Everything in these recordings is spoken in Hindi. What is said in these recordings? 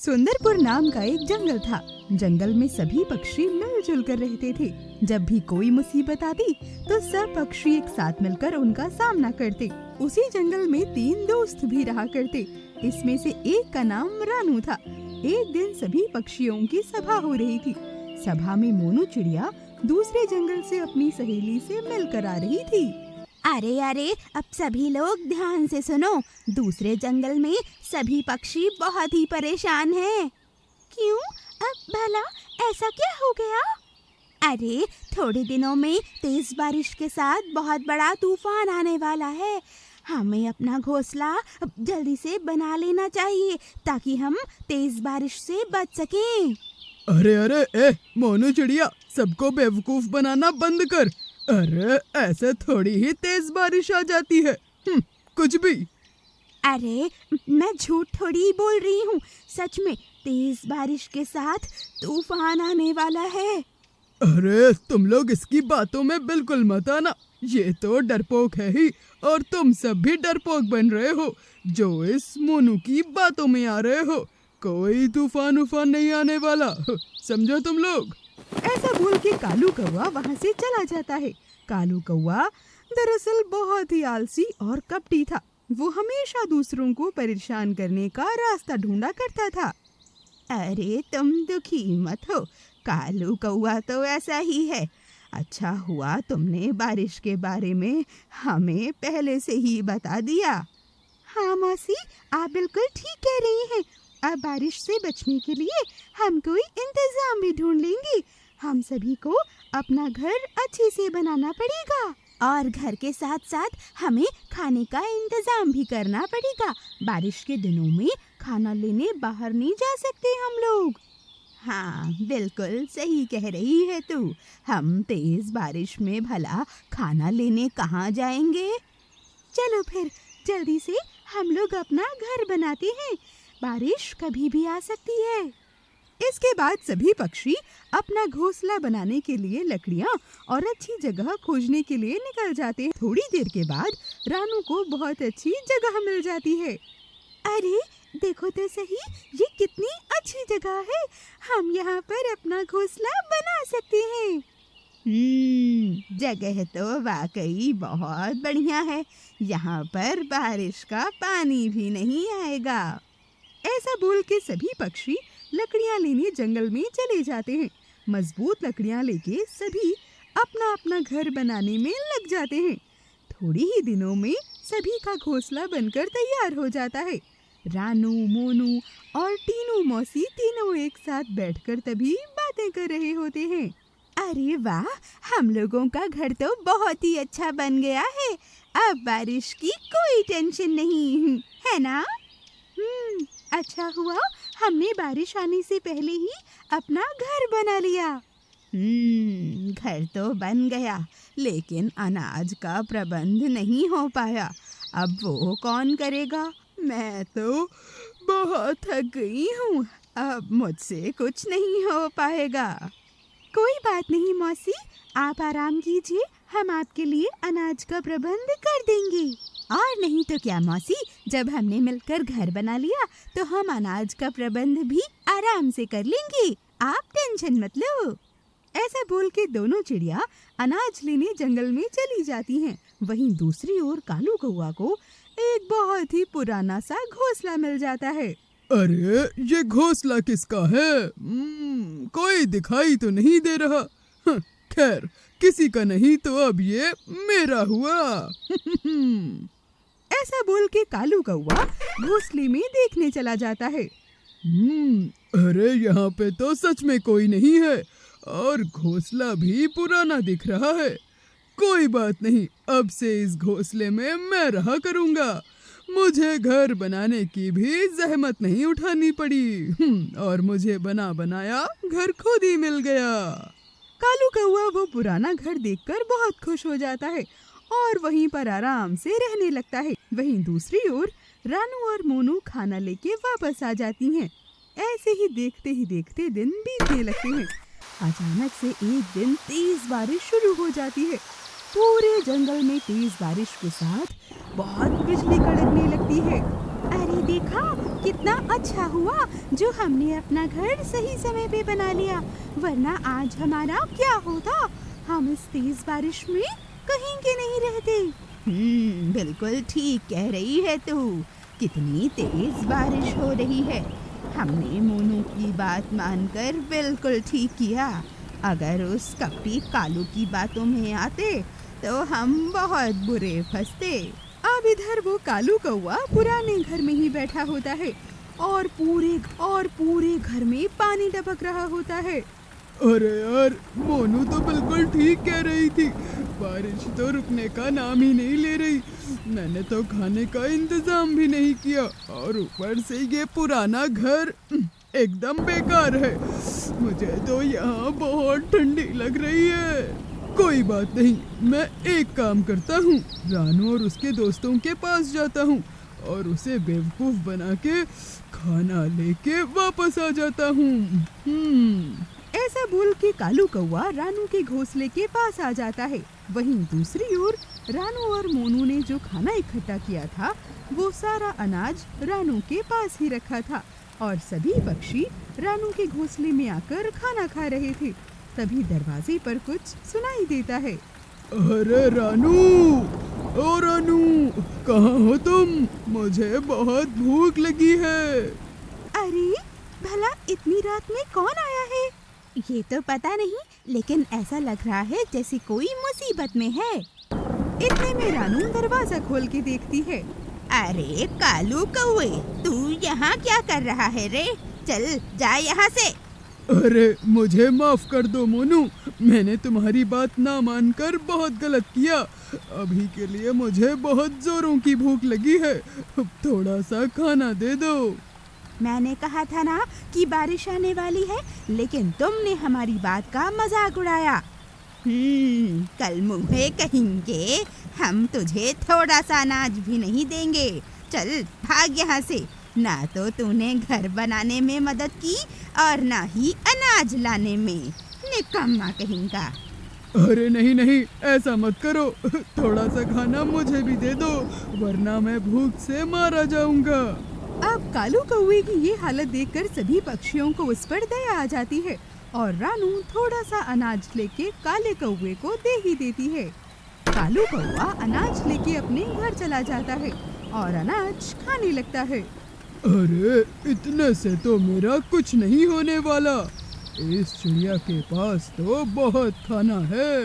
सुंदरपुर नाम का एक जंगल था। जंगल में सभी पक्षी मिलजुल कर रहते थे। जब भी कोई मुसीबत आती तो सब पक्षी एक साथ मिलकर उनका सामना करते। उसी जंगल में 3 दोस्त भी रहा करते। इसमें से एक का नाम रानू था। एक दिन सभी पक्षियों की सभा हो रही थी। सभा में मोनू चिड़िया दूसरे जंगल से अपनी सहेली से मिलकर आ रही थी। अरे अरे, अब सभी लोग ध्यान से सुनो। दूसरे जंगल में सभी पक्षी बहुत ही परेशान हैं। क्यों? अब भला ऐसा क्या हो गया? अरे, थोड़े दिनों में तेज बारिश के साथ बहुत बड़ा तूफान आने वाला है। हमें अपना घोंसला जल्दी से बना लेना चाहिए ताकि हम तेज बारिश से बच सकें। अरे अरे मोनू चिड़िया, सबको बेवकूफ बनाना बंद कर। अरे ऐसे थोड़ी ही तेज बारिश आ जाती है। कुछ भी। अरे मैं झूठ थोड़ी बोल रही हूँ, सच में तेज बारिश के साथ तूफान आने वाला है। अरे तुम लोग इसकी बातों में बिल्कुल मत आना। ये तो डरपोक है ही, और तुम सब भी डरपोक बन रहे हो जो इस मोनू की बातों में आ रहे हो। कोई तूफान उफान नहीं आने वाला, समझो तुम लोग। ऐसा बोल के कालू कौवा वहाँ से चला जाता है। कालू कौवा दरअसल बहुत ही आलसी और कपटी था। वो हमेशा दूसरों को परेशान करने का रास्ता ढूंढा करता था। अरे तुम दुखी मत हो, कालू कौवा तो ऐसा ही है। अच्छा हुआ तुमने बारिश के बारे में हमें पहले से ही बता दिया। हाँ मौसी, आप बिल्कुल ठीक कह रही हैं। अब बारिश से बचने के लिए हम कोई इंतजाम भी ढूंढ लेंगे। हम सभी को अपना घर अच्छे से बनाना पड़ेगा और घर के साथ साथ हमें खाने का इंतजाम भी करना पड़ेगा। बारिश के दिनों में खाना लेने बाहर नहीं जा सकते हम लोग। हाँ बिल्कुल सही कह रही है तू। हम तेज बारिश में भला खाना लेने कहाँ जाएंगे? चलो फिर जल्दी से हम लोग अपना घर बनाते हैं। बारिश कभी भी आ सकती है। इसके बाद सभी पक्षी अपना घोंसला बनाने के लिए लकड़ियाँ और अच्छी जगह खोजने के लिए निकल जाते हैं। थोड़ी देर के बाद रानू को बहुत अच्छी जगह मिल जाती है। अरे देखो तो सही, ये कितनी अच्छी जगह है। हम यहाँ पर अपना घोंसला बना सकते हैं। जगह तो वाकई बहुत बढ़िया है। यहाँ पर बारिश का पानी भी नहीं आएगा। ऐसा बोल के सभी पक्षी लकड़ियाँ लेने जंगल में चले जाते हैं। मजबूत लकड़ियाँ लेके सभी अपना अपना घर बनाने में लग जाते हैं। थोड़ी ही दिनों में सभी का घोंसला बनकर तैयार हो जाता है। रानू, मोनू और टीनू मौसी तीनों एक साथ बैठकर तभी बातें कर रहे होते हैं। अरे वाह, हम लोगों का घर तो बहुत ही अच्छा बन गया है। अब बारिश की कोई टेंशन नहीं है ना? अच्छा हुआ हमने बारिश आने से पहले ही अपना घर बना लिया। घर तो बन गया, लेकिन अनाज का प्रबंध नहीं हो पाया। अब वो कौन करेगा? मैं तो बहुत थक गई हूँ। अब मुझसे कुछ नहीं हो पाएगा। कोई बात नहीं मौसी, आप आराम कीजिए। हम आपके लिए अनाज का प्रबंध कर देंगे। और नहीं तो क्या मौसी, जब हमने मिलकर घर बना लिया तो हम अनाज का प्रबंध भी आराम से कर लेंगे। आप टेंशन मत लो। ऐसा बोल के दोनों चिड़िया अनाज लेने जंगल में चली जाती हैं। वहीं दूसरी ओर कालू कौवा को एक बहुत ही पुराना सा घोंसला मिल जाता है। अरे ये घोंसला किसका है? कोई दिखाई तो नहीं दे रहा। खैर, किसी का नहीं तो अब ये मेरा हुआ। ऐसा बोल के कालू कौवा घोंसले में देखने चला जाता है। अरे यहाँ पे तो सच में कोई नहीं है, और घोंसला भी पुराना दिख रहा है। कोई बात नहीं, अब से इस घोंसले में मैं रहा करूँगा। मुझे घर बनाने की भी जहमत नहीं उठानी पड़ी, और मुझे बना बनाया घर खुद ही मिल गया। कालू कौवा वो पुराना घर देखकर बहुत खुश हो जाता है और वहीं पर आराम से रहने लगता है। वहीं दूसरी ओर रानू और मोनू खाना लेके वापस आ जाती हैं। ऐसे ही देखते दिन बीतने लगते हैं। अचानक से एक दिन तेज बारिश शुरू हो जाती है। पूरे जंगल में तेज बारिश के साथ बहुत बिजली कड़कने लगती है। अरे देखा, कितना अच्छा हुआ जो हमने अपना घर सही समय पे बना लिया, वरना आज हमारा क्या होता। हम इस तेज बारिश में कहीं के नहीं रहते। बिल्कुल ठीक कह रही है तू। कितनी तेज बारिश हो रही है। हमने मोनू की बात मानकर बिल्कुल ठीक किया। अगर उस कपटी कालू की बातों में आते तो हम बहुत बुरे फंसते। अब इधर वो कालू कौवा पुराने घर में ही बैठा होता है और पूरे घर में पानी टपक रहा होता है। अरे यार, मोनू तो बिल्कुल ठीक कह रही थी। बारिश तो रुकने का नाम ही नहीं ले रही। मैंने तो खाने का इंतजाम भी नहीं किया और ऊपर से ये पुराना घर एकदम बेकार है। मुझे तो यहाँ बहुत ठंडी लग रही है। कोई बात नहीं, मैं एक काम करता हूँ, रानू और उसके दोस्तों के पास जाता हूँ और उसे बेवकूफ बना के खाना लेके वापस आ जाता हूँ। ऐसा बोल के कालू कौवा रानू के घोंसले के पास आ जाता है। वहीं दूसरी ओर रानू और मोनू ने जो खाना इकट्ठा किया था वो सारा अनाज रानू के पास ही रखा था और सभी पक्षी रानू के घोंसले में आकर खाना खा रहे थे। तभी दरवाजे पर कुछ सुनाई देता है। अरे रानू, ओ रानू, कहाँ हो तुम? मुझे बहुत भूख लगी है। अरे भला इतनी रात में कौन आया है? ये तो पता नहीं, लेकिन ऐसा लग रहा है जैसे कोई मुसीबत में है। इतने में रानू दरवाजा खोल के देखती है। अरे कालू कौवे, तू यहाँ क्या कर रहा है रे? चल जा यहाँ से। अरे मुझे माफ कर दो मोनू, मैंने तुम्हारी बात ना मानकर बहुत गलत किया। अभी के लिए मुझे बहुत जोरों की भूख लगी है, थोड़ा सा खाना दे दो। मैंने कहा था ना कि बारिश आने वाली है, लेकिन तुमने हमारी बात का मजाक उड़ाया। कल मुँहे कहेंगे, हम तुझे थोड़ा सा अनाज भी नहीं देंगे। चल भाग यहाँ से। ना तो तूने घर बनाने में मदद की और ना ही अनाज लाने में। निकम्मा कहेंगा। अरे नहीं नहीं, ऐसा मत करो, थोड़ा सा खाना मुझे भी दे दो, वरना मैं भूख से मारा जाऊंगा। अब कालू कौवे की ये हालत देखकर सभी पक्षियों को उस पर दया आ जाती है और रानू थोड़ा सा अनाज लेके काले कौवे को दे ही देती है। कालू कौवा अनाज लेके अपने घर चला जाता है और अनाज खाने लगता है। अरे इतने से तो मेरा कुछ नहीं होने वाला। इस चिड़िया के पास तो बहुत खाना है।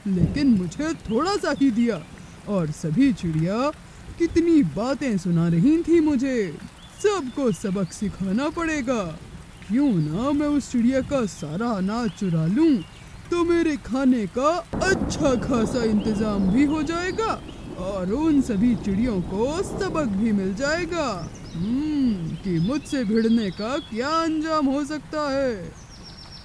लेकिन मुझे थोड़ा सा ही दिया और सभी चिड़िया कितनी बातें सुना रही थी मुझे। सबको सबक सिखाना पड़ेगा। क्यों ना मैं उस चिड़िया का सारा अनाज चुरा लूं, तो मेरे खाने का अच्छा खासा इंतजाम भी हो जाएगा और उन सभी चिड़ियों को सबक भी मिल जाएगा कि मुझसे भिड़ने का क्या अंजाम हो सकता है।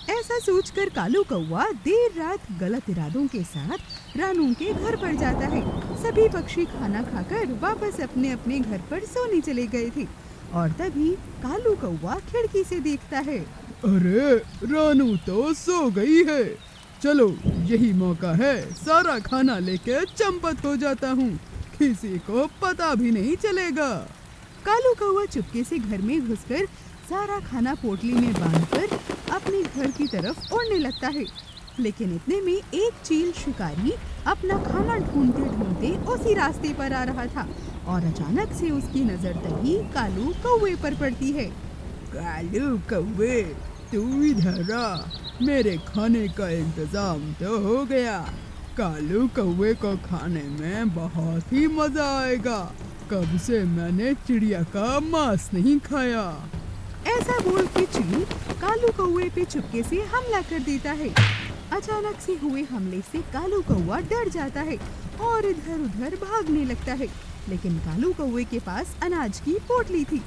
ऐसा सोचकर कालू कौवा देर रात गलत इरादों के साथ रानू के घर पर जाता है। सभी पक्षी खाना खाकर वापस अपने अपने घर पर सोने चले गए थे और तभी कालू कौवा खिड़की से देखता है। अरे रानू तो सो गई है। चलो यही मौका है, सारा खाना लेके चंपत हो जाता हूँ, किसी को पता भी नहीं चलेगा। कालू कौवा चुपके से घर में घुसकर सारा खाना पोटली में बांधकर अपने घर की तरफ उड़ने लगता है। लेकिन इतने में एक चील शिकारी अपना खाना ढूंढते ढूंढते उसी रास्ते पर आ रहा था और अचानक से उसकी नजर तभी कालू कौवे पर पड़ती है। कालू कौवे, तू इधर आ, मेरे खाने का इंतजाम तो हो गया। कालू कौवे को खाने में बहुत ही मजा आएगा। कब से मैंने चिड़िया का मांस नहीं खाया। ऐसा बोल के चील कालू कौवे पे चुपके से हमला कर देता है। अचानक से हुए हमले से कालू कौवा डर जाता है और इधर उधर भागने लगता है। लेकिन कालू कौवे के पास अनाज की पोटली थी।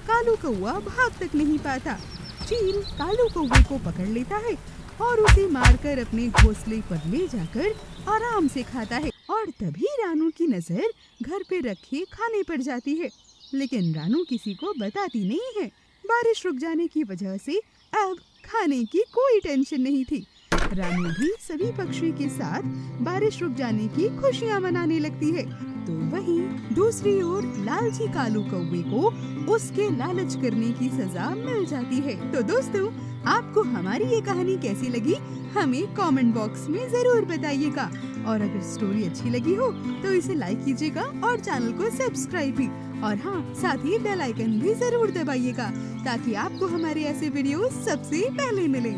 कालू कौवा भाग तक नहीं पाता। चील कालू कौवे को पकड़ लेता है और उसे मारकर अपने घोंसले पर ले जाकर आराम से खाता है। और तभी रानू की नजर घर पे रखे खाने पर जाती है, लेकिन रानू किसी को बताती नहीं है। बारिश रुक जाने की वजह से अब खाने की कोई टेंशन नहीं थी। रानू भी सभी पक्षी के साथ बारिश रुक जाने की खुशियाँ मनाने लगती है। तो वहीं दूसरी ओर लालची कालू कौवे को उसके लालच करने की सजा मिल जाती है। तो दोस्तों, आपको हमारी ये कहानी कैसी लगी हमें कमेंट बॉक्स में जरूर बताइएगा। और अगर स्टोरी अच्छी लगी हो तो इसे लाइक कीजिएगा और चैनल को सब्सक्राइब भी। और हाँ, साथ ही बेल आइकन भी जरूर दबाइएगा ताकि आपको हमारे ऐसे वीडियो सबसे पहले मिले।